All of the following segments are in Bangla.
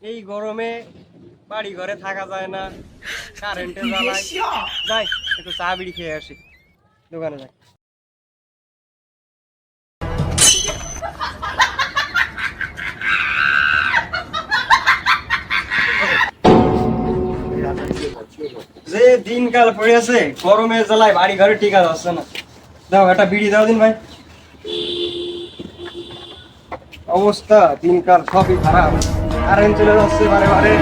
এই গরমে বাড়ি ঘরে থাকা যায় না, কারেন্টে জ্বালায়। যাই একটু চা বিড়ি খেয়ে আসি, দোকানে যাই। যে দিনকাল পড়েছে গরমে জ্বালায় বাড়ি ঘরে টিকা যাচ্ছে না। দাও একটা বিড়ি দাও দিন ভাই। অবস্থা দিনকাল সবই খারাপ, কারেন্ট চলে যাচ্ছে বারে বারে।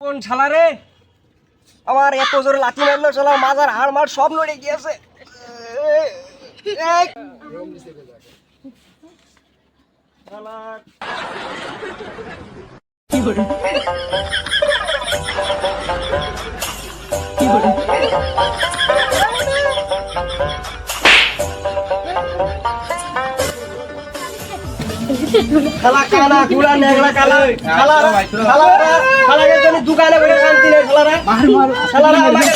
কোন শালা রে আমার এত জোরে লাথি মারলো, শালা মাজার হাড় মার সব নড়ে গিয়েছে। খালা কানা গুড়া নেগলা কালা খালা খালা খালাকে জানি দোকানে বসে শান্তি নেই। খালারা খালারা আমাকে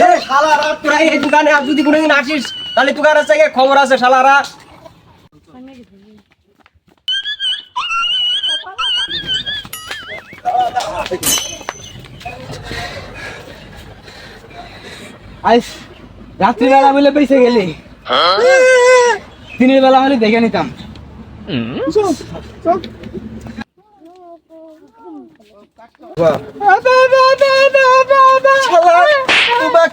এ খালারা তোরা এই দোকানে আর যদি কোনোদিন আসিস তাহলে দোকানের থেকে খবর আছে। শালারা আইস রাত্রিবেলা বলে পয়সা গেলি, দিনের বেলা হলে দেখে নিতাম।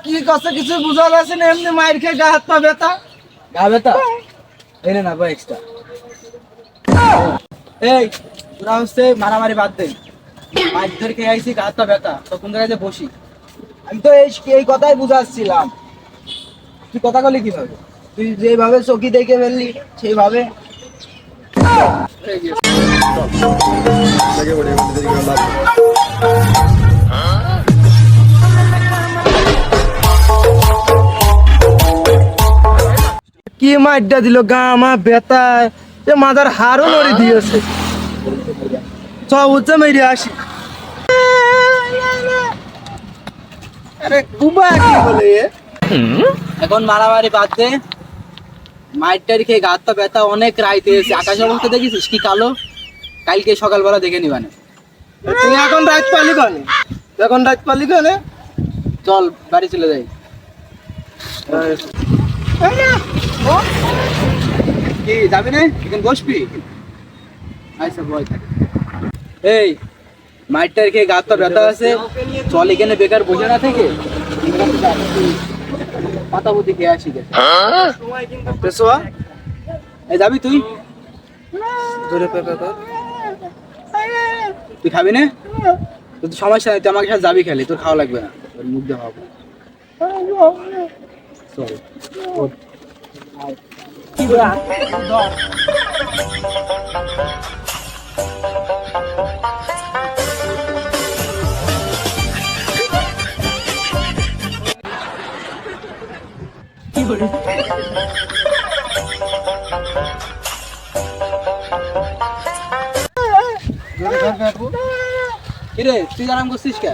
কি কষ্ট কিছু বুঝা যাচ্ছে না, এমনি মায়ের খেয়ে গা হাত পা ব্যথা। গা ব্যথা এনে না বা এক্সট্রা। এই তোরা হচ্ছে মারামারি বাদ দে, মাছ ধরে খেয়ে আইসি গা হাত পা ব্যথা, তো কোন জায়গায় বসি। আমি তো এই কথাই বুঝাচ্ছিলাম, তুই কথা বলি কিভাবে? তুই যেভাবে চকি দেখে ফেললি সেইভাবে কি মাইডা দিল গা আমার বেতায়, যে মাথার হাড়ও নড়ে দিয়েছে। সব হচ্ছে মেরে আসি। আরে কুবা কি বলে এখন মারামারি বাদ দে, মাইটার খেয়ে গা হাত ব্যথা অনেক রাইতে এসে। আকাশের অবস্থা দেখেছিস কি কালো? কালকে সকালবেলা দেখে নিবানে। তুই এখন রাত পালি কানে, এখন রাত পালি কানে, চল বাড়ি চলে যাই। কি যাবি না এখন বসবি? আচ্ছা বল। এই মাইটার খেয়ে গা হাত ব্যথা আছে, চল এখানে বেকার বসে না থেকে পাতা বুদ্ধি খেয়ে আসি। যাবি তুই? তুই খাবি না? তোর সমস্যা নেই, তুই আমাকে সাথে যাবি খেলে, তোর খাওয়া লাগবে না, তোর মুখ দিয়ে খাওয়াবো। চল কিরে তুই আরাম করছিস কে?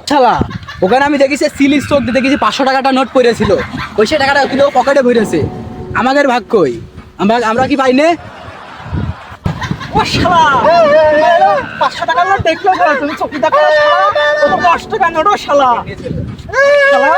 শালা ওখানে আমি দেখেছি সিলিং স্টোক দিয়ে দেখেছি 500 টাকাটা নোট পড়েছিল, ওই সে টাকাটা তুলে পকেটে ভরেছে। আমাদের ভাগ কই? আমরা কি পাই না? ও শালা 500 টাকার নোট দেখলো তুমি চকি দেখো, 10 টাকা নোট শালা শালা